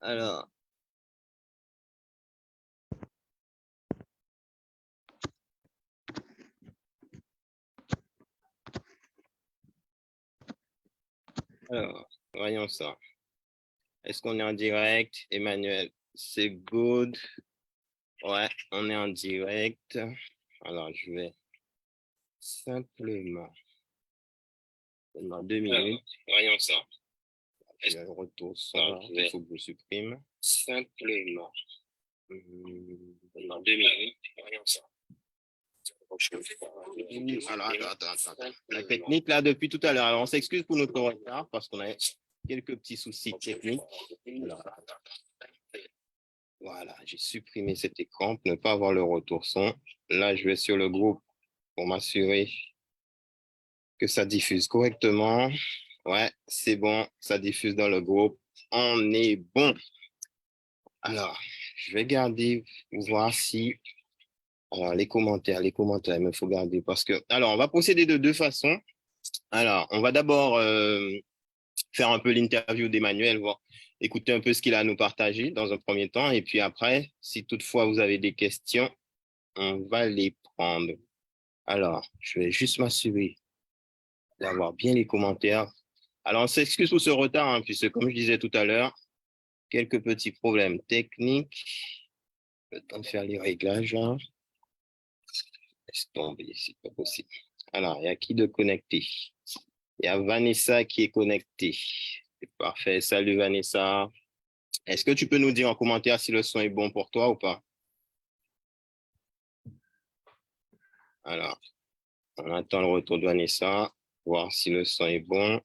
Alors, voyons ça. Est-ce qu'on est en direct? Emmanuel, c'est good. Ouais, on est en direct. Alors, je vais simplement, dans 2 minutes. Voyons ça. Est-ce que le retour son, il faut que je supprime. Simplement. Dans 2 minutes. Voyons ça. Alors, attends. La technique, là, depuis tout à l'heure. Alors, on s'excuse pour notre retard parce qu'on a quelques petits soucis techniques. Alors, voilà, j'ai supprimé cet écran pour ne pas avoir le retour son. Là, je vais sur le groupe pour m'assurer que ça diffuse correctement. Ouais, c'est bon, ça diffuse dans le groupe. On est bon. Alors, je vais garder pour voir si... Alors, les commentaires, il me faut garder parce que... Alors, on va procéder de deux façons. Alors, on va d'abord faire un peu l'interview d'Emmanuel, voir, écouter un peu ce qu'il a à nous partager dans un premier temps. Et puis après, si toutefois vous avez des questions, on va les prendre. Alors, je vais juste m'assurer d'avoir bien les commentaires. Alors, on s'excuse pour ce retard, hein, puisque comme je disais tout à l'heure, quelques petits problèmes techniques. Le temps de faire les réglages, là. Laisse tomber, c'est pas possible. Alors, il y a qui de connecté? Il y a Vanessa qui est connectée. C'est parfait. Salut Vanessa. Est-ce que tu peux nous dire en commentaire si le son est bon pour toi ou pas? Alors, on attend le retour de Vanessa, voir si le son est bon.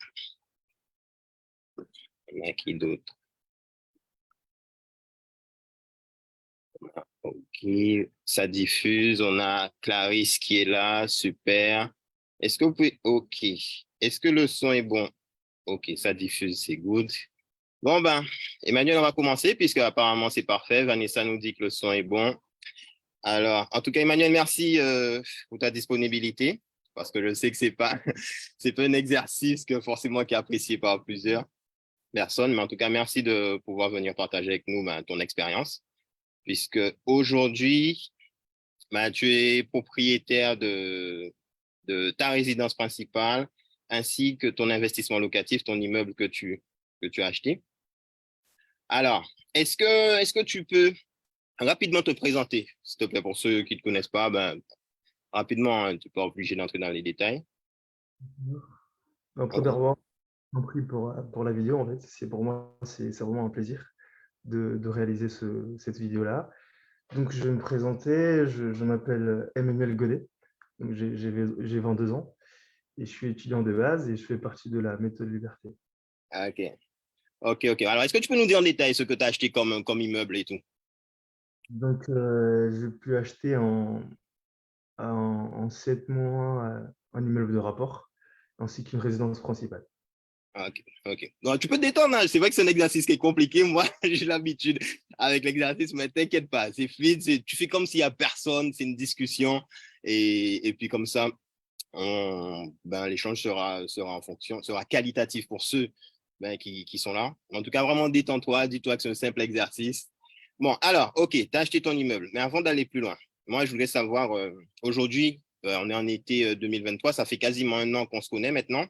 Il y en a qui d'autre? Ok, ça diffuse. On a Clarisse qui est là, super. Est-ce que vous pouvez... Ok. Est-ce que le son est bon? Ok, ça diffuse, c'est good. Bon, ben, Emmanuel, on va commencer puisque apparemment c'est parfait. Vanessa nous dit que le son est bon. Alors, en tout cas, Emmanuel, merci pour ta disponibilité parce que je sais que c'est pas un exercice que forcément qui est apprécié par plusieurs personnes, mais en tout cas, merci de pouvoir venir partager avec nous ben, ton expérience puisque aujourd'hui, ben, tu es propriétaire de ta résidence principale ainsi que ton investissement locatif, ton immeuble que tu as acheté. Alors, est-ce que tu peux rapidement te présenter, s'il te plaît, pour ceux qui ne te connaissent pas, ben, rapidement, hein, tu n'es pas obligé d'entrer dans les détails. Premièrement, compris pour la vidéo, en fait, c'est pour moi, c'est vraiment un plaisir de réaliser cette vidéo-là. Donc, je vais me présenter, je m'appelle Emmanuel Godet, donc j'ai 22 ans et je suis étudiant de base et je fais partie de la méthode Liberté. Ok. Ok. Alors, est-ce que tu peux nous dire en détail ce que tu as acheté comme immeuble et tout? Donc, j'ai pu acheter en 7 mois un immeuble de rapport ainsi qu'une résidence principale. Ok. Donc, tu peux te détendre, hein. C'est vrai que c'est un exercice qui est compliqué. Moi, j'ai l'habitude avec l'exercice, mais t'inquiète pas, c'est fluide. Tu fais comme s'il y a personne, c'est une discussion. Et puis comme ça, ben, l'échange sera en fonction, sera qualitatif pour ceux ben, qui sont là. En tout cas, vraiment détends-toi, dis-toi que c'est un simple exercice. Bon, alors, ok, tu as acheté ton immeuble. Mais avant d'aller plus loin, moi, je voulais savoir, aujourd'hui, on est en été 2023, ça fait quasiment un an qu'on se connaît maintenant.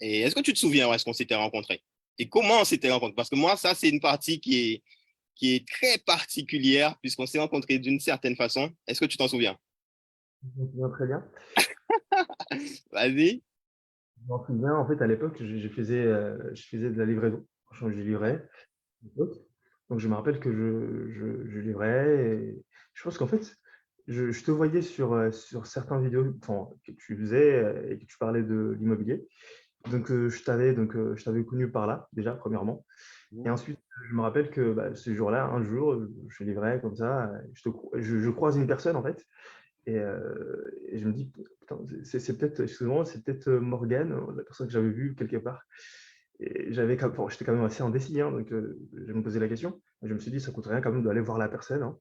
Et est-ce que tu te souviens où est-ce qu'on s'était rencontrés? Et comment on s'était rencontrés? Parce que moi, ça, c'est une partie qui est très particulière puisqu'on s'est rencontrés d'une certaine façon. Est-ce que tu t'en souviens? Je me souviens très bien. Vas-y. Je m'en souviens, en fait, à l'époque, je faisais de la livraison. Franchement, je livrais à l'époque. Donc, je me rappelle que je livrais. Et je pense qu'en fait, je te voyais sur certaines vidéos enfin, que tu faisais et que tu parlais de l'immobilier. Donc, je t'avais connu par là, déjà, premièrement. Et ensuite, je me rappelle que bah, ce jour-là, un jour, je livrais comme ça. Je croise une personne, en fait. Et je me dis, putain, c'est peut-être, excuse-moi, c'est peut-être Morgane, la personne que j'avais vue quelque part. Et j'étais quand même assez indécis, hein, donc je me posais la question. Je me suis dit, ça coûte rien quand même d'aller voir la personne, hein.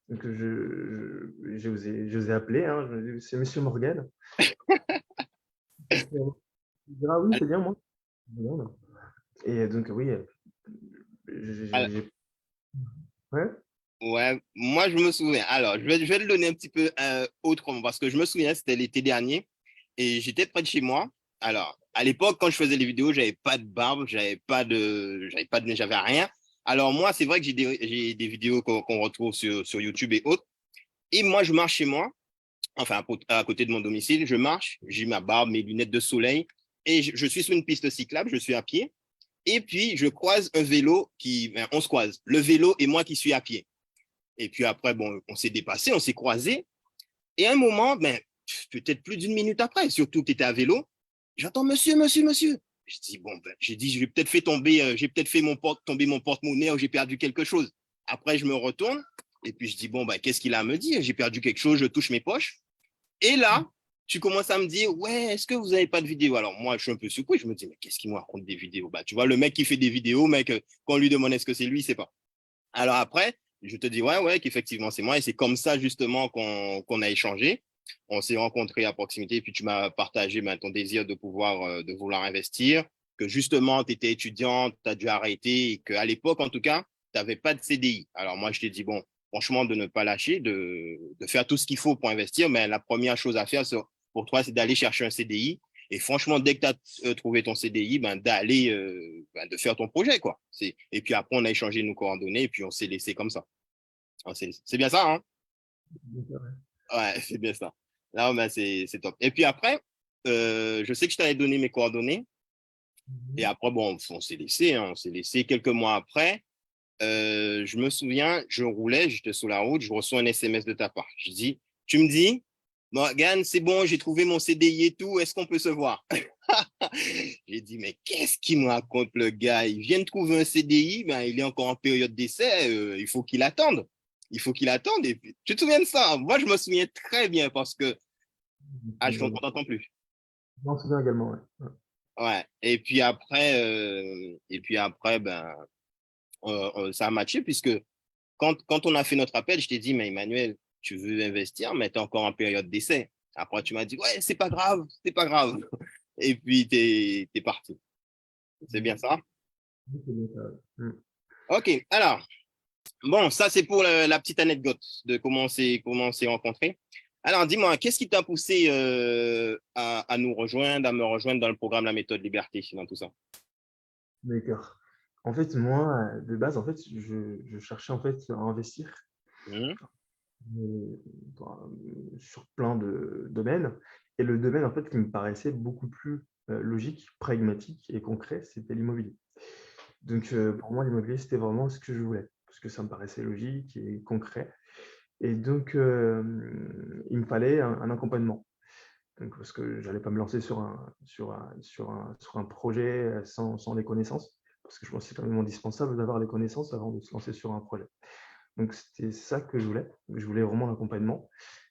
Donc j'ai osé appeler, hein, je me dis, c'est Monsieur Morgan. Il dit, ah oui, c'est bien moi. Et donc oui, Alors, Ouais, ouais, moi, je me souviens. Alors, je vais le donner un petit peu autrement parce que je me souviens, c'était l'été dernier et j'étais près de chez moi. Alors, à l'époque, quand je faisais les vidéos, j'avais pas de barbe, j'avais rien. Alors, moi, c'est vrai que j'ai des vidéos qu'on retrouve sur YouTube et autres. Et moi, je marche chez moi, enfin, à côté de mon domicile, je marche, j'ai ma barbe, mes lunettes de soleil et je suis sur une piste cyclable, je suis à pied. Et puis, je croise un vélo on se croise, le vélo et moi qui suis à pied. Et puis après, bon, on s'est dépassé, on s'est croisé. Et à un moment, ben, peut-être plus d'une minute après, surtout que tu étais à vélo, j'entends monsieur, monsieur, monsieur. Je dis, bon, ben, j'ai dit, j'ai peut-être fait tomber mon porte-monnaie ou j'ai perdu quelque chose. Après, je me retourne et puis je dis, bon, ben, qu'est-ce qu'il a à me dire? J'ai perdu quelque chose, je touche mes poches. Et là, tu commences à me dire, ouais, est-ce que vous n'avez pas de vidéo? Alors moi, je suis un peu surpris, je me dis, mais qu'est-ce qu'il me raconte des vidéos? Bah, tu vois, le mec qui fait des vidéos, mec, quand on lui demande est-ce que c'est lui, c'est pas. Alors après, je te dis, ouais, ouais, qu'effectivement, c'est moi. Et c'est comme ça, justement, qu'on a échangé. On s'est rencontrés à proximité. Et puis, tu m'as partagé ton désir de vouloir investir, que justement, tu étais étudiante, tu as dû arrêter et qu'à l'époque, en tout cas, tu n'avais pas de CDI. Alors, moi, je t'ai dit, bon, franchement, de ne pas lâcher, de faire tout ce qu'il faut pour investir. Mais la première chose à faire pour toi, c'est d'aller chercher un CDI. Et franchement, dès que tu as trouvé ton CDI, de faire ton projet, quoi. Et puis après, on a échangé nos coordonnées et puis on s'est laissé comme ça. C'est bien ça, hein? Ouais, c'est bien ça. Là, ben, c'est top. Et puis après, je sais que je t'avais donné mes coordonnées. Et après, bon, on s'est laissé, hein, on s'est laissé quelques mois après. Je me souviens, je roulais, j'étais sur la route, je reçois un SMS de ta part. Tu me dis, Morgan, c'est bon, j'ai trouvé mon CDI et tout, est-ce qu'on peut se voir? J'ai dit, mais qu'est-ce qu'il me raconte le gars? Il vient de trouver un CDI, ben, il est encore en période d'essai, il faut qu'il attende. Il faut qu'il attende. Et puis, tu te souviens de ça? Moi, je me souviens très bien parce que, je ne t'entends plus. je m'en souviens également, ouais. Ouais. Ouais. Et puis après, ben, ça a matché puisque quand on a fait notre appel, je t'ai dit, mais Emmanuel, tu veux investir, mais tu es encore en période d'essai. Après, tu m'as dit, ouais, c'est pas grave, c'est pas grave. Et puis, t'es parti. C'est bien ça? C'est bien ça, ouais. Ok, alors, bon, ça, c'est pour la petite anecdote de comment on s'est rencontrés. Alors, dis-moi, qu'est-ce qui t'a poussé à nous rejoindre, à me rejoindre dans le programme La Méthode Liberté, dans tout ça? D'accord. En fait, moi, de base, en fait, je cherchais en fait à investir Mhm. euh, sur plein de domaines. Et le domaine en fait qui me paraissait beaucoup plus logique, pragmatique et concret, c'était l'immobilier. Donc pour moi, l'immobilier, c'était vraiment ce que je voulais, parce que ça me paraissait logique et concret. Et donc, il me fallait un accompagnement. Donc, parce que je n'allais pas me lancer sur un projet sans les connaissances, parce que je pense que c'est quand même indispensable d'avoir les connaissances avant de se lancer sur un projet. Donc, c'était ça que je voulais. Je voulais vraiment l'accompagnement.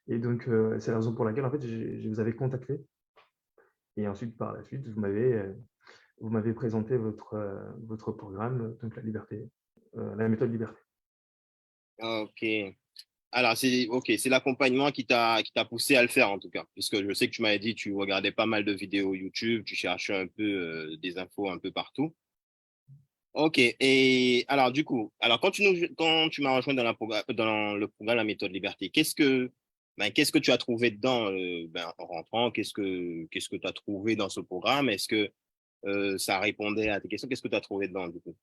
Et donc, c'est la raison pour laquelle, en fait, je vous avais contacté. Et ensuite, par la suite, vous m'avez présenté votre programme, donc la méthode liberté. Ok. Alors, c'est l'accompagnement qui t'a poussé à le faire, en tout cas. Puisque je sais que tu m'avais dit que tu regardais pas mal de vidéos YouTube, tu cherchais un peu des infos un peu partout. Ok. Et alors, du coup, alors quand tu m'as rejoint dans le programme La Méthode Liberté, qu'est-ce que tu as trouvé dedans en rentrant? Qu'est-ce que tu as trouvé dans ce programme? Est-ce que ça répondait à tes questions? Qu'est-ce que tu as trouvé dedans, du coup?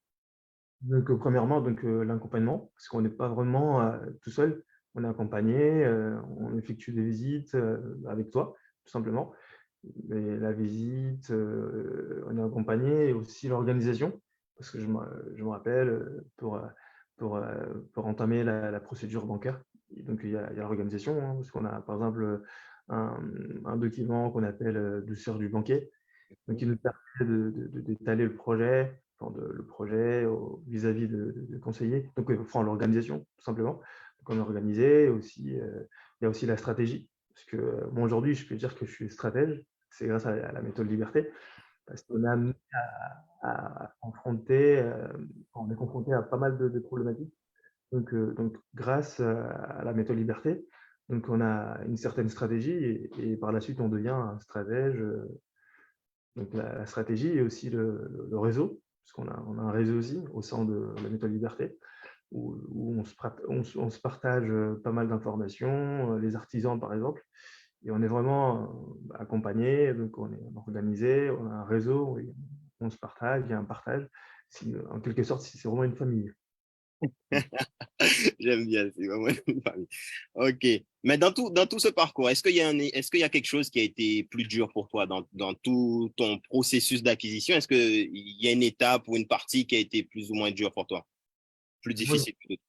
Donc, premièrement, donc, l'accompagnement, parce qu'on n'est pas vraiment tout seul. On est accompagné, on effectue des visites avec toi, tout simplement. Mais la visite, on est accompagné et aussi l'organisation, parce que je me rappelle, pour entamer la procédure bancaire, et donc il y a l'organisation, hein, parce qu'on a par exemple un, un document qu'on appelle douceur du banquier, donc qui nous permet d'étaler le projet, enfin, le projet vis-à-vis de conseillers, donc enfin l'organisation tout simplement. Donc on est organisé, aussi, il y a aussi la stratégie, parce que bon, aujourd'hui je peux dire que je suis stratège, c'est grâce à la méthode liberté, parce qu'on est amené à confronter, on est confronté à pas mal de problématiques. Donc grâce à la méthode liberté, donc on a une certaine stratégie et par la suite on devient un stratège. Donc la stratégie et aussi le réseau. parce on a un réseau aussi au sein de la méthode Liberté, où on se partage pas mal d'informations, les artisans par exemple, et on est vraiment accompagnés, donc on est organisé, on a un réseau, et on se partage, il y a un partage. En quelque sorte, c'est vraiment une famille. Mm. J'aime bien, c'est vraiment une famille. OK. Mais dans tout ce parcours, est-ce qu'il y a quelque chose qui a été plus dur pour toi dans tout ton processus d'acquisition? Est-ce qu'il y a une étape ou une partie qui a été plus ou moins dure pour toi? Plus Moi, difficile peut-être?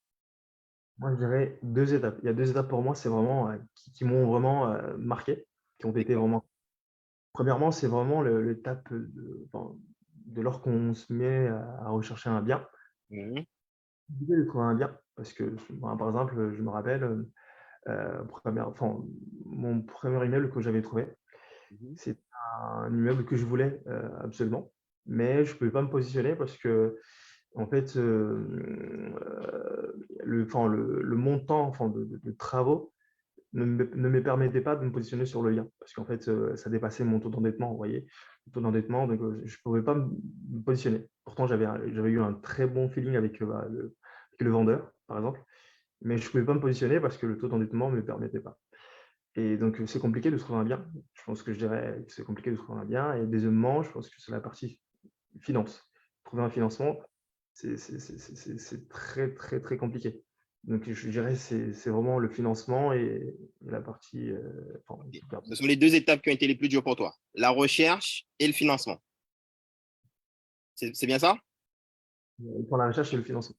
moi, je dirais deux étapes. Il y a deux étapes pour moi, c'est vraiment qui m'ont vraiment marqué, qui ont été D'accord. vraiment. Premièrement, c'est vraiment l'étape enfin, de lors qu'on se met à rechercher un bien. Mhm. L'idée de trouver un bien, parce que, ben, par exemple, je me rappelle, enfin, mon premier immeuble que j'avais trouvé, Mhm. c'est un immeuble que je voulais absolument, mais je ne pouvais pas me positionner parce que, en fait, enfin, le montant enfin, de travaux ne me permettait pas de me positionner sur le lien, parce qu'en fait, ça dépassait mon taux d'endettement, vous voyez, le taux d'endettement, donc je ne pouvais pas me positionner. Pourtant, j'avais eu un très bon feeling avec, bah, avec le vendeur, par exemple, mais je ne pouvais pas me positionner parce que le taux d'endettement ne me permettait pas. Et donc, c'est compliqué de trouver un bien. Je pense que je dirais que c'est compliqué de trouver un bien. Et deuxièmement, je pense que c'est la partie finance. Trouver un financement, c'est très, très, très compliqué. Donc, je dirais que c'est vraiment le financement et la partie enfin, OK. qui perd. Ce sont les deux étapes qui ont été les plus dures pour toi. La recherche et le financement. C'est bien ça? Pour la recherche et le financement.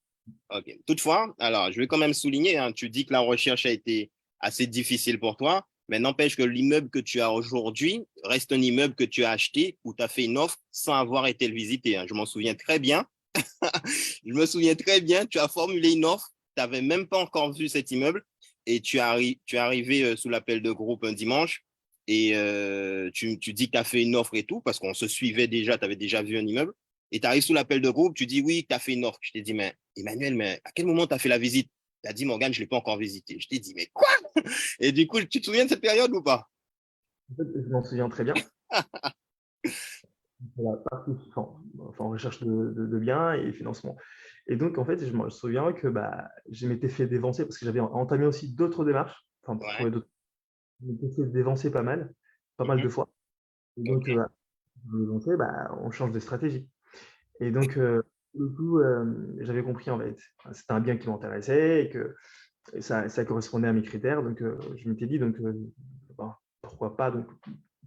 OK. Toutefois, alors, je vais quand même souligner, hein, tu dis que la recherche a été assez difficile pour toi, mais n'empêche que l'immeuble que tu as aujourd'hui reste un immeuble que tu as acheté ou tu as fait une offre sans avoir été le visiter, hein. Je m'en souviens très bien. Je me souviens très bien, tu as formulé une offre, tu n'avais même pas encore vu cet immeuble et tu es arrivé sous l'appel de groupe un dimanche et tu dis que tu as fait une offre et tout parce qu'on se suivait déjà, tu avais déjà vu un immeuble et tu arrives sous l'appel de groupe, tu dis oui, tu as fait une offre. Je t'ai dit, mais Emmanuel, mais à quel moment tu as fait la visite? Tu as dit, Morgane, je ne l'ai pas encore visité. Je t'ai dit, mais quoi? Et du coup, tu te souviens de cette période ou pas? En fait, je m'en souviens très bien. Pour la partie enfin, recherche de biens et financement. Et donc, en fait, je me souviens que bah, je m'étais fait dévancer parce que j'avais entamé aussi d'autres démarches, enfin, pour Ouais. trouver d'autres. Je m'étais fait dévancer pas mal Mhm. de fois. Et donc, OK. dévancer, bah, on change de stratégie. Et donc, du coup, j'avais compris en fait, c'était un bien qui m'intéressait et que ça correspondait à mes critères. Donc, je m'étais dit, donc, ben, pourquoi pas. Donc,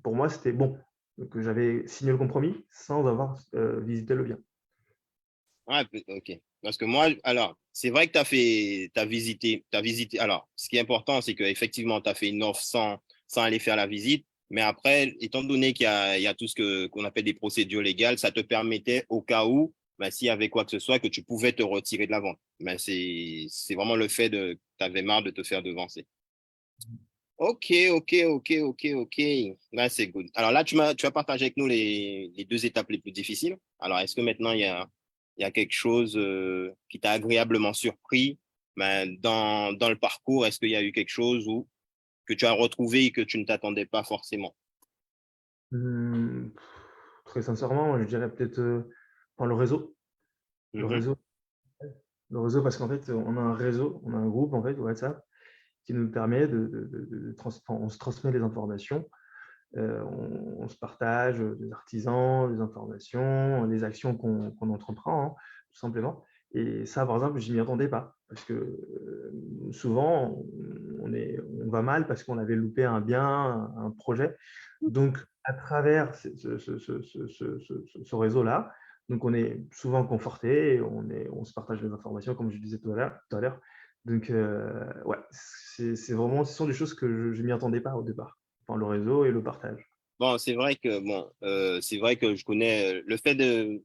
pour moi, c'était bon. Donc, j'avais signé le compromis sans avoir visité le bien. Ouais, OK. Parce que moi, alors, c'est vrai que t'as visité. Alors, ce qui est important, c'est qu'effectivement, tu as fait une offre sans aller faire la visite. Mais après, étant donné il y a tout qu'on appelle des procédures légales, ça te permettait, au cas où, ben, s'il y avait quoi que ce soit, que tu pouvais te retirer de la vente. Mais c'est vraiment le fait de, tu avais marre de te faire devancer. OK, OK, OK, OK, OK. Là, c'est good. Alors là, tu as partagé avec nous les deux étapes les plus difficiles. Alors, est-ce que maintenant, il y a quelque chose qui t'a agréablement surpris ben, dans le parcours? Est-ce qu'il y a eu quelque chose que tu as retrouvé et que tu ne t'attendais pas forcément? Hum, Très sincèrement, je dirais peut-être enfin, le réseau. Le Mhm. réseau, le réseau, parce qu'en fait, on a un réseau, on a un groupe en fait, WhatsApp, qui nous permet enfin, on se transmet les informations. On se partage des artisans, des informations, des actions qu'on entreprend, hein, tout simplement. Et ça, par exemple, je m'y attendais pas. Parce que souvent, on va mal parce qu'on avait loupé un bien, un projet. Donc, à travers ce réseau-là, donc on est souvent conforté, on se partage les informations, comme je disais tout à l'heure. Donc, ouais, c'est vraiment, ce sont des choses que je ne m'y attendais pas au départ. Enfin, le réseau et le partage. Bon, c'est vrai que je connais le fait de,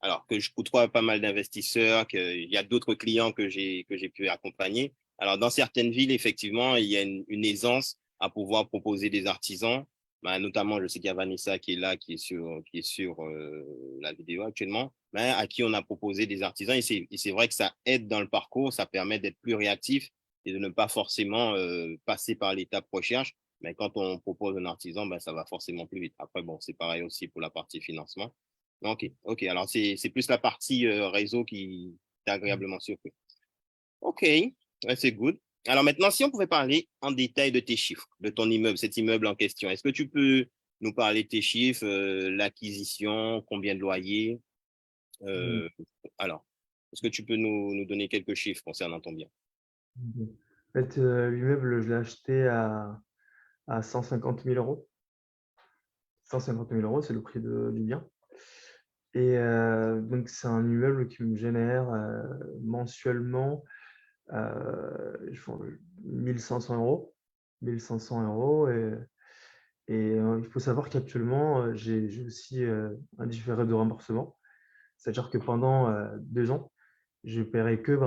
alors que je côtoie pas mal d'investisseurs, qu'il y a d'autres clients que j'ai pu accompagner. Alors, dans certaines villes, effectivement, il y a une aisance à pouvoir proposer des artisans. Ben, notamment, je sais qu'il y a Vanessa qui est là, qui est sur la vidéo actuellement, ben, à qui on a proposé des artisans. Et c'est vrai que ça aide dans le parcours, ça permet d'être plus réactif et de ne pas forcément passer par l'étape recherche. Mais quand on propose un artisan, ben, ça va forcément plus vite. Après, bon, c'est pareil aussi pour la partie financement. Ok, ok. Alors, c'est plus la partie réseau qui t'a agréablement surpris. Ok, ouais, c'est good. Alors maintenant, si on pouvait parler en détail de tes chiffres, de ton immeuble, cet immeuble en question, est-ce que tu peux nous parler de tes chiffres, l'acquisition, combien de loyers? Mm. euh, alors, est-ce que tu peux nous donner quelques chiffres concernant ton bien? Ok. En fait, l'immeuble, je l'ai acheté à 150 000 euros. 150 000 euros, c'est le prix du bien. Et donc, c'est un immeuble qui me génère mensuellement je fais 1500 euros. 1500 euros. Et il faut savoir qu'actuellement, j'ai aussi un différé de remboursement. C'est-à-dire que pendant 2 ans, je paierai que,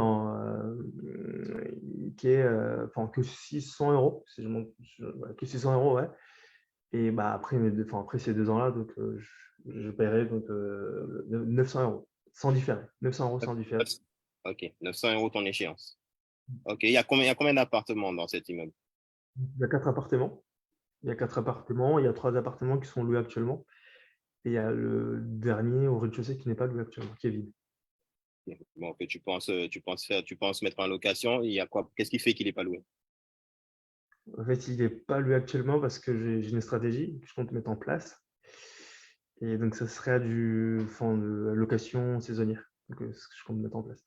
enfin, que 600 euros. Si ouais, que 600 euros, ouais. Et bah, après ces 2 ans-là, donc, je paierai donc, 900 euros sans différé. 900 euros sans différé. Ok, 900 euros ton échéance. Ok, il y a combien d'appartements dans cet immeuble? Il y a 4 appartements. Il y a 4 appartements. Il y a 3 appartements qui sont loués actuellement. Et il y a le dernier au rez-de-chaussée qui n'est pas loué actuellement, qui est vide. Bon, que tu penses mettre en location, il y a quoi? Qu'est-ce qui fait qu'il n'est pas loué? En fait, il n'est pas loué actuellement parce que j'ai une stratégie que je compte mettre en place. Et donc, ça serait enfin, de la location saisonnière. Donc, ce que je compte mettre en place.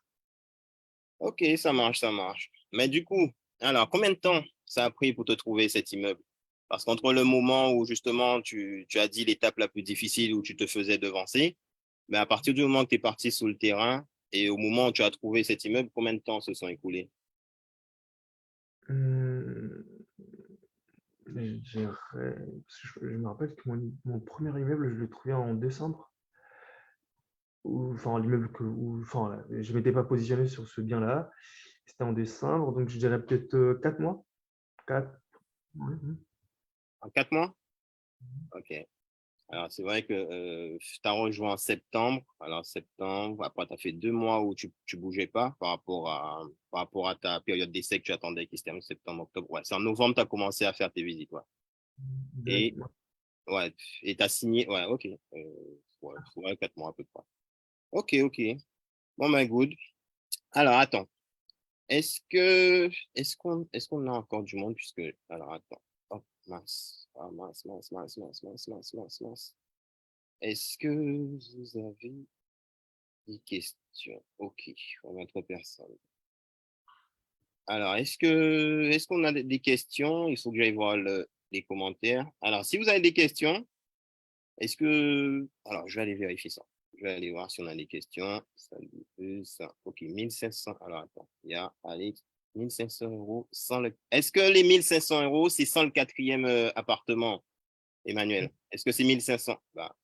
Ok, ça marche, ça marche. Mais du coup, alors, combien de temps ça a pris pour te trouver cet immeuble? Parce qu'entre le moment où justement tu as dit l'étape la plus difficile où tu te faisais devancer, mais à partir du moment que tu es parti sur le terrain et au moment où tu as trouvé cet immeuble, combien de temps se sont écoulés? Hum, je dirais, parce que je me rappelle que mon premier immeuble, je l'ai trouvé en décembre. Enfin, l'immeuble enfin, je ne m'étais pas positionné sur ce bien-là. C'était en décembre, donc je dirais peut-être 4 mois. 4. Ouais, En 4 mois? Ok. Alors, c'est vrai que tu as rejoint en septembre. Alors, septembre, après, tu as fait 2 mois où tu bougeais pas par rapport à ta période d'essai que tu attendais qui se termine septembre, octobre. Ouais, c'est en novembre que tu as commencé à faire tes visites. Ouais. Et exactement. ouais, et tu as signé. Ouais, ok. Ouais, 4 mois à peu près. Ok, ok. Bon, ben, good. Alors, attends. Est-ce qu'on a encore du monde puisque. Alors, attends. Oh, mince. Ah, mince, mince, mince, mince, mince, mince, mince, mince. Est-ce que vous avez des questions? Ok, on va être personne. Alors, est-ce qu'on a des questions? Il faut que j'aille voir les commentaires. Alors, si vous avez des questions, alors, je vais aller vérifier ça. Je vais aller voir si on a des questions. Ça, ça. Ok, 1500. Alors, attends. Il y a, allez, 1500 euros sans le. Est-ce que les 1500 euros, c'est sans le quatrième appartement, Emmanuel? Est-ce que c'est 1500? Bah,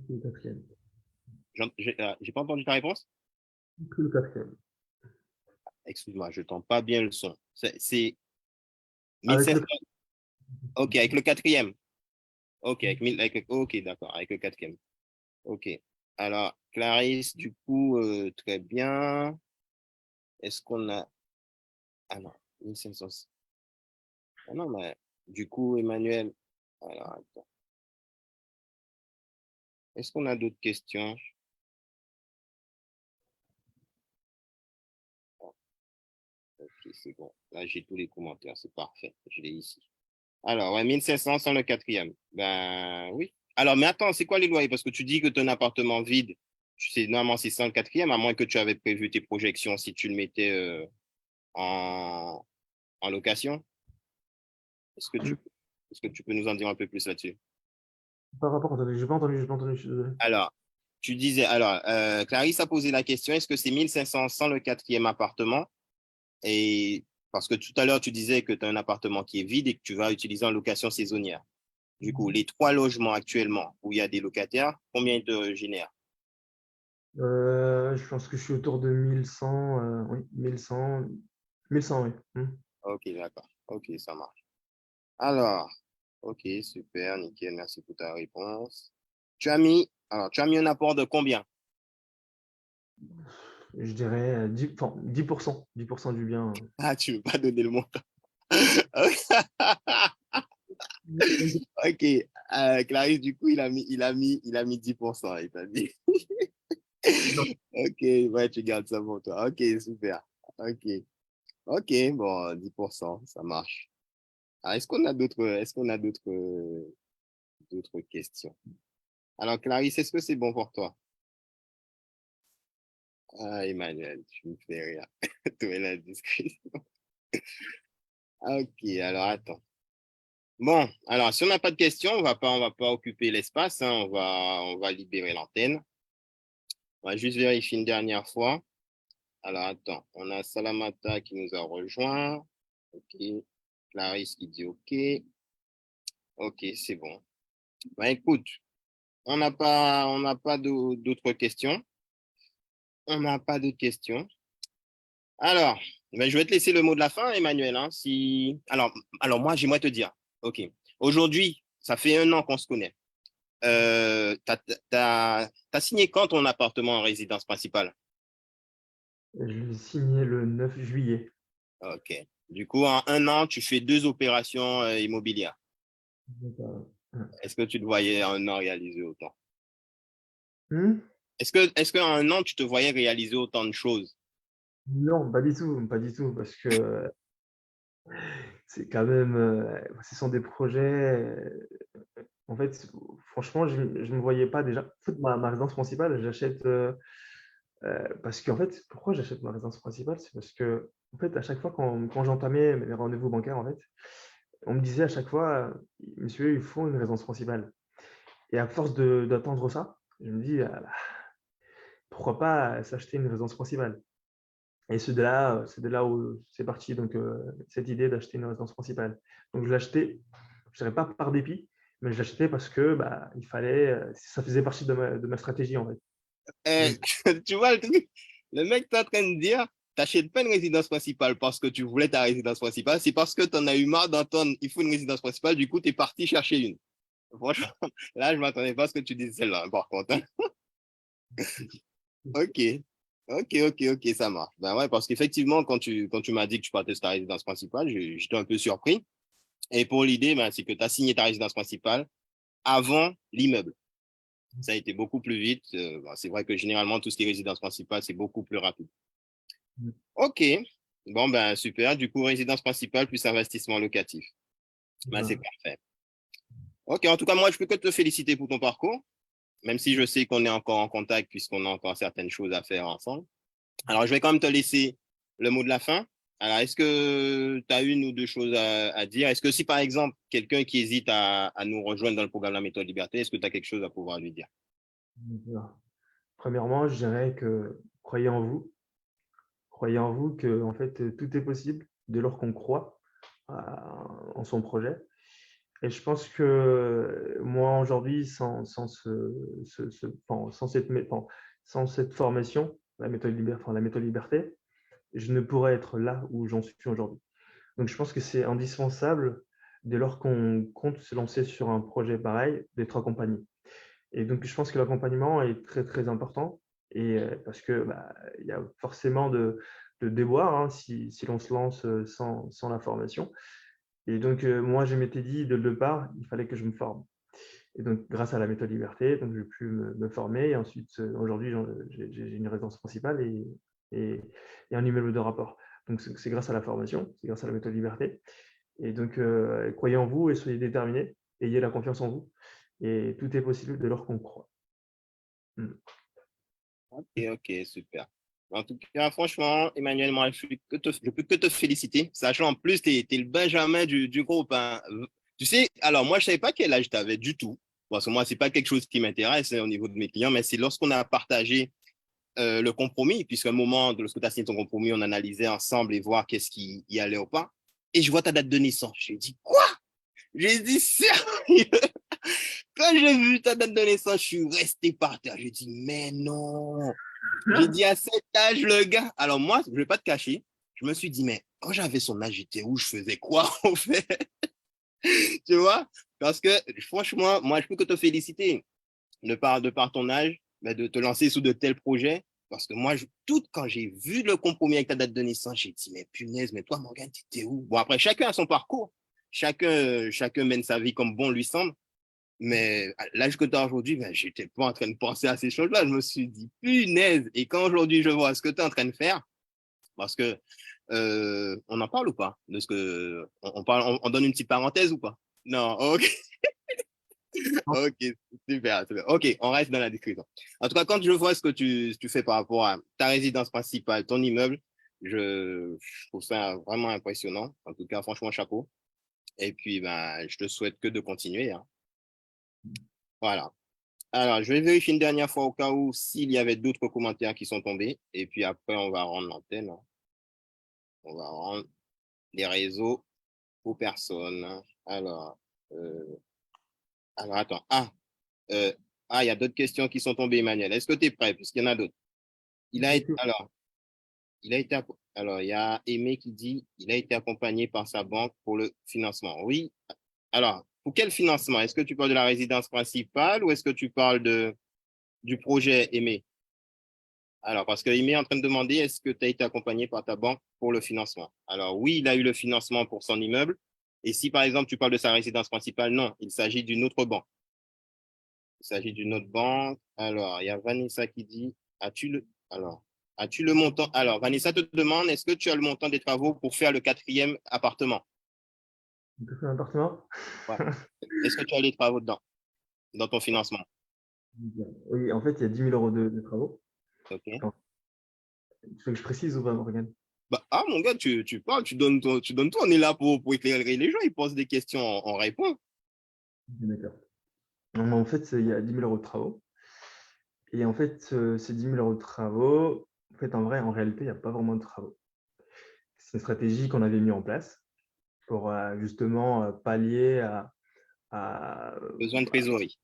C'est le quatrième. j'ai pas entendu ta réponse? Que le quatrième. Excuse-moi, je t'entends pas bien le son. C'est Avec 1500. le Ok, avec le quatrième. Ok, ok, d'accord, avec le quatrième. Ok. Alors, Clarisse, du coup, très bien. Est-ce qu'on a. Ah non, 1500. Ah non, mais du coup, Emmanuel. Alors, attends. Est-ce qu'on a d'autres questions? Ah, ok, c'est bon. Là, j'ai tous les commentaires, c'est parfait. Je l'ai ici. Alors, ouais, 1500 sans le quatrième. Ben oui. Alors, mais attends, c'est quoi les loyers? Parce que tu dis que tu as un appartement vide. Tu sais, normalement, c'est sans le quatrième, à moins que tu avais prévu tes projections si tu le mettais en, en location. Est-ce que tu, est-ce que tu peux nous en dire un peu plus là-dessus? par rapport, attendez, j'ai pas entendu, je suis désolé. Alors, tu disais, alors, Clarisse a posé la question, est-ce que c'est 1500 sans le quatrième appartement? Et parce que tout à l'heure, tu disais que tu as un appartement qui est vide et que tu vas utiliser en location saisonnière. Du coup, les 3 logements actuellement où il y a des locataires, combien ils te génèrent? Je pense que je suis autour de 1100, oui, 1100, oui. Ok, d'accord. Ok, ça marche. Alors, ok, super, nickel, merci pour ta réponse. Tu as mis un apport de combien? Je dirais 10, enfin, 10%, 10% du bien. Ah, tu veux pas donner le montant. Ok, Clarisse, du coup, il a mis 10%, il t'a dit. Ok, ouais, tu gardes ça pour toi. Ok, super. Ok, ok, bon, 10%, ça marche. Ah, est-ce qu'on a d'autres questions? Alors, Clarisse, est-ce que c'est bon pour toi? Ah, Emmanuel, tu me fais rire. Tout est la discussion. Ok, alors attends. Bon, alors si on n'a pas de questions, on va pas occuper l'espace, hein, on va libérer l'antenne. On va juste vérifier une dernière fois. Alors attends, on a Salamata qui nous a rejoint. Ok, Clarisse qui dit ok. Ok, c'est bon. Bah écoute, on n'a pas d'autres questions. On n'a pas d'autres questions. Alors, ben, je vais te laisser le mot de la fin, Emmanuel, hein, si... alors, moi, j'aimerais te dire, OK, aujourd'hui, ça fait 1 an qu'on se connaît. T'as signé quand ton appartement en résidence principale? Je l'ai signé le 9 juillet. OK. Du coup, en 1 an, tu fais 2 opérations immobilières. Donc, Est-ce que tu te voyais en 1 an réaliser autant? hmm. Est-ce qu'en 1 an, tu te voyais réaliser autant de choses? Non, pas du tout, parce que c'est quand même, ce sont des projets, en fait, franchement, je ne me voyais pas déjà. En fait, ma résidence principale, j'achète, parce qu'en fait, pourquoi j'achète ma résidence principale? C'est parce que, en fait, à chaque fois quand j'entamais mes rendez-vous bancaires, en fait, on me disait à chaque fois: «Monsieur, il faut une résidence principale», et à force d'attendre ça, je me dis: «Ah bah, pourquoi pas s'acheter une résidence principale?» Et c'est de là où c'est parti, donc cette idée d'acheter une résidence principale. Donc je l'ai acheté, je dirais pas par dépit, mais je l'ai acheté parce que, bah, il fallait, ça faisait partie de ma stratégie, en fait. Euh, Donc tu vois le truc? Le mec est en train de dire, t'achètes pas une résidence principale parce que tu voulais ta résidence principale, c'est parce que tu en as eu marre d'entendre, il faut une résidence principale, du coup, tu es parti chercher une. Franchement, là, je m'attendais pas à ce que tu dises celle-là, hein, par contre, hein. Ok, ok, ça marche. Ben ouais, parce qu'effectivement, quand tu m'as dit que tu partais sur ta résidence principale, j'étais un peu surpris. Et pour l'idée, ben, c'est que tu as signé ta résidence principale avant l'immeuble. Ça a été beaucoup plus vite. Ben, c'est vrai que généralement, tout ce qui est résidence principale, c'est beaucoup plus rapide. Ok, bon ben super. Du coup, résidence principale plus investissement locatif. Ben, c'est voilà. parfait. Ok, en tout cas, moi, je peux que te féliciter pour ton parcours, même si je sais qu'on est encore en contact puisqu'on a encore certaines choses à faire ensemble. Alors, je vais quand même te laisser le mot de la fin. Alors, est-ce que tu as une ou deux choses à dire? Est-ce que si, par exemple, quelqu'un qui hésite à nous rejoindre dans le programme La Méthode Liberté, est-ce que tu as quelque chose à pouvoir lui dire? Donc voilà. Premièrement, je dirais que croyez en vous que, en fait, tout est possible dès lors qu'on croit en son projet. Et je pense que moi, aujourd'hui, sans cette formation, la méthode liberté, je ne pourrais être là où j'en suis aujourd'hui. Donc, je pense que c'est indispensable, dès lors qu'on compte se lancer sur un projet pareil, d'être accompagné. Et donc, je pense que l'accompagnement est très, très important, et parce que bah, il y a forcément de déboires, hein, si l'on se lance sans la formation. Et donc, moi, je m'étais dit dès le départ, il fallait que je me forme. Et donc, grâce à la méthode liberté, donc j'ai pu me former. Et ensuite, aujourd'hui, j'ai une résidence principale et, et un immeuble de rapport. Donc, c'est grâce à la formation, c'est grâce à la méthode liberté. Et donc, croyez en vous et soyez déterminés. Ayez la confiance en vous. Et tout est possible dès lors qu'on croit. Mm. Ok, ok, super. En tout cas, franchement, Emmanuel, moi, je peux que te féliciter, sachant en plus, tu es, le Benjamin du groupe, hein. Tu sais, alors moi, je ne savais pas quel âge tu avais du tout, parce que moi, ce n'est pas quelque chose qui m'intéresse au niveau de mes clients, mais c'est lorsqu'on a partagé le compromis, puisqu'à un moment, lorsque tu as signé ton compromis, on analysait ensemble et voir qu'est-ce qui y allait ou pas. Et je vois ta date de naissance. J'ai dit, quoi? J'ai dit, sérieux? Quand j'ai vu ta date de naissance, je suis resté par terre. J'ai dit, mais non. J'ai dit à cet âge, le gars. Alors moi, je ne vais pas te cacher. Je me suis dit, mais quand j'avais son âge, j'étais où? Je faisais quoi, en fait? Tu vois? Parce que franchement, moi, je peux que te féliciter de par ton âge, mais de te lancer sous de tels projets. Parce que moi, quand j'ai vu le compromis avec ta date de naissance, j'ai dit, mais punaise, mais toi, Morgane, tu étais où? Bon, après, chacun a son parcours. chacun mène sa vie comme bon lui semble. Mais à l'âge que tu as aujourd'hui, ben, je n'étais pas en train de penser à ces choses-là. Je me suis dit, punaise. Et quand aujourd'hui je vois ce que tu es en train de faire, parce que on en parle ou pas de ce que on parle, on donne une petite parenthèse ou pas? Non, ok, ok, super, super. Ok, on reste dans la discussion. En tout cas, quand je vois ce que tu fais par rapport à ta résidence principale, ton immeuble, je trouve ça vraiment impressionnant. En tout cas, franchement, chapeau. Et puis, ben, je te souhaite que de continuer, hein. Voilà. Alors, je vais vérifier une dernière fois au cas où s'il y avait d'autres commentaires qui sont tombés. Et puis après, on va rendre l'antenne, hein. On va rendre les réseaux aux personnes. Alors, euh, alors attends. Euh, il y a d'autres questions qui sont tombées, Emmanuel. Est-ce que tu es prêt? Puisqu'il y en a d'autres. Il a été, alors, il y a Aimé qui dit il a été accompagné par sa banque pour le financement. Oui. Alors, pour quel financement? Est-ce que tu parles de la résidence principale ou est-ce que tu parles du projet Aimé? Alors, parce qu'il est en train de demander est-ce que tu as été accompagné par ta banque pour le financement? Alors, oui, il a eu le financement pour son immeuble. Et si, par exemple, tu parles de sa résidence principale, non, il s'agit d'une autre banque. Il s'agit d'une autre banque. Alors, il y a Vanessa qui dit as-tu le montant? Alors, Vanessa te demande est-ce que tu as le montant des travaux pour faire le quatrième appartement? Un appartement? Ouais. Est-ce que tu as les travaux dedans, dans ton financement? Oui, en fait, il y a 10 000 euros de travaux. OK. Attends, tu veux que je précise ou pas, Morgane? Bah, mon gars, tu parles, tu donnes tout. On est là pour éclairer les gens. Ils posent des questions, on répond. D'accord. Non, mais en fait, il y a 10 000 euros de travaux. Et en fait, ces 10 000 euros de travaux, en fait, en vrai, en réalité, il n'y a pas vraiment de travaux. C'est une stratégie qu'on avait mis en place pour justement pallier à, Besoin de trésorerie.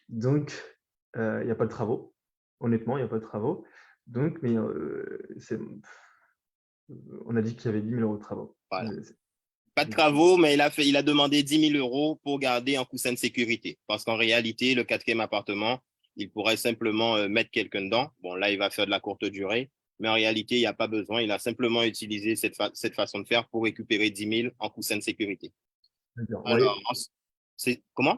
donc, il n'y a pas de travaux. Honnêtement, il n'y a pas de travaux. Donc, mais on a dit qu'il y avait 10 000 euros de travaux. Voilà. Pas de travaux, mais il a demandé 10 000 euros pour garder un coussin de sécurité. Parce qu'en réalité, le quatrième appartement, il pourrait simplement mettre quelqu'un dedans. Bon, là, il va faire de la courte durée. Mais en réalité, il n'y a pas besoin. Il a simplement utilisé cette façon de faire pour récupérer 10 000 en coussin de sécurité. D'accord. Alors, Ouais. c'est comment?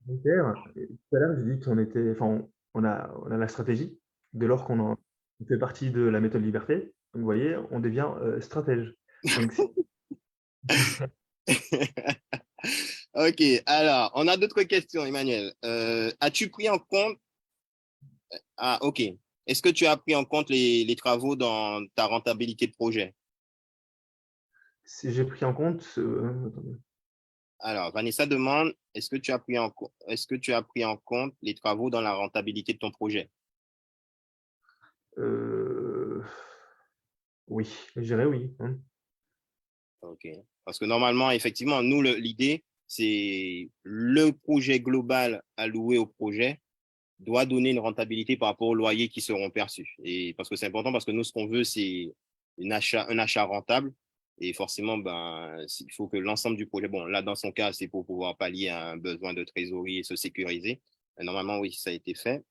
Tout à l'heure, j'ai dit qu'on était, enfin, on a la stratégie dès lors on fait partie de la méthode liberté. Donc, vous voyez, on devient stratège. Donc, Ok, alors, on a d'autres questions, Emmanuel. As-tu pris en compte... Ah, ok. Est-ce que tu as pris en compte les travaux dans ta rentabilité de projet? si j'ai pris en compte, attendez. Alors, Vanessa demande, est-ce que tu as pris en compte les travaux dans la rentabilité de ton projet? Euh, oui, je dirais oui, hein. Ok. Parce que normalement, effectivement, nous, l'idée, c'est le projet global alloué au projet doit donner une rentabilité par rapport aux loyers qui seront perçus. Et parce que c'est important, parce que nous, ce qu'on veut, c'est un achat rentable. Et forcément, ben, il faut que l'ensemble du projet, bon, là, dans son cas, c'est pour pouvoir pallier à un besoin de trésorerie et se sécuriser. Et normalement, oui, ça a été fait.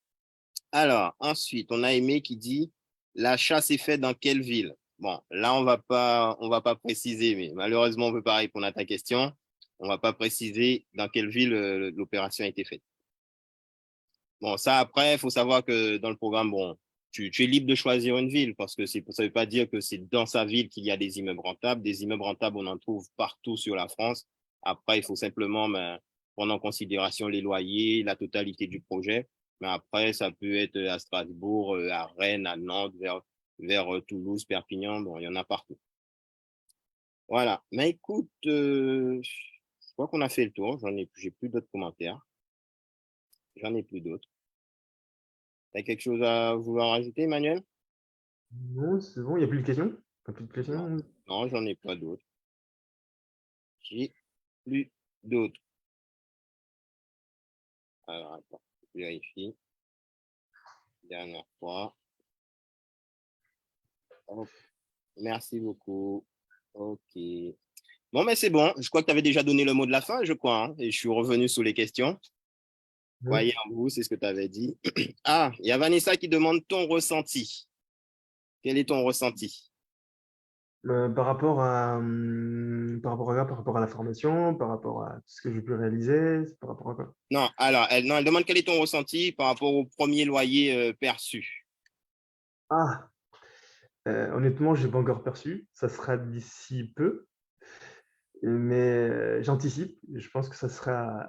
Alors, ensuite, on a Aimé qui dit, l'achat s'est fait dans quelle ville? Bon, là, on va pas préciser, mais malheureusement, on ne peut pas répondre à ta question. On va pas préciser dans quelle ville l'opération a été faite. Bon, ça, après, il faut savoir que dans le programme, bon, tu es libre de choisir une ville parce que ça ne veut pas dire que c'est dans sa ville qu'il y a des immeubles rentables. Des immeubles rentables, on en trouve partout sur la France. Après, il faut simplement prendre en considération les loyers, la totalité du projet. Mais après, ça peut être à Strasbourg, à Rennes, à Nantes, vers Toulouse, Perpignan. Bon, il y en a partout. Voilà. Mais écoute, je crois qu'on a fait le tour. J'ai plus d'autres commentaires. J'en ai plus d'autres. Tu as quelque chose à vouloir rajouter, Emmanuel? Non, c'est bon, il n'y a plus de questions? Pas plus de Non, questions? non, j'en ai pas d'autres. J'ai plus d'autres. Alors, attends, je vérifie. Dernière fois. Hop, merci beaucoup. OK. Bon, mais c'est bon. Je crois que tu avais déjà donné le mot de la fin, je crois, hein, et je suis revenu sous les questions. Oui. Voyez en vous, c'est ce que tu avais dit. Ah, il y a Vanessa qui demande ton ressenti. Quel est ton ressenti? Par rapport à la formation, par rapport à tout ce que j'ai pu réaliser, c'est par rapport à quoi? Non, alors, elle demande quel est ton ressenti par rapport au premier loyer perçu. Ah, honnêtement, j'ai pas encore perçu. Ça sera d'ici peu, mais j'anticipe. Je pense que ça sera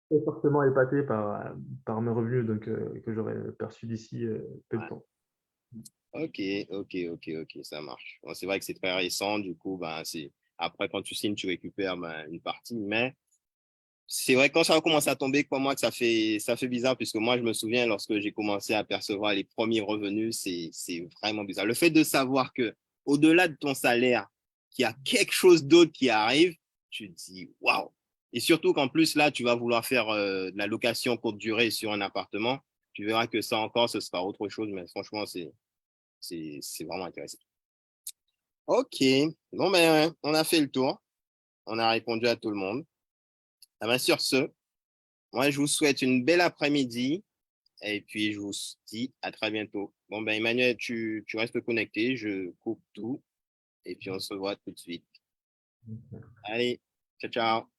très fortement épaté par mes revenus donc, que j'aurai perçu d'ici peu de Ouais. temps. Ok, ok, ça marche. Bon, c'est vrai que c'est très récent, du coup, ben, c'est après quand tu signes, tu récupères ben, une partie, mais c'est vrai que quand ça va commencer à tomber, comme moi, que ça fait bizarre, puisque moi, je me souviens lorsque j'ai commencé à percevoir les premiers revenus, c'est vraiment bizarre. Le fait de savoir que au-delà de ton salaire, qu'il y a quelque chose d'autre qui arrive, tu te dis waouh. Et surtout qu'en plus, là, tu vas vouloir faire de la location courte durée sur un appartement. Tu verras que ça encore, ce sera autre chose, mais franchement, c'est vraiment intéressant. Ok, bon, ben, on a fait le tour. On a répondu à tout le monde. Ah ben, sur ce, moi, je vous souhaite une belle après-midi et puis je vous dis à très bientôt. Bon, ben, Emmanuel, tu restes connecté, je coupe tout et puis on se voit tout de suite. Allez, ciao, ciao.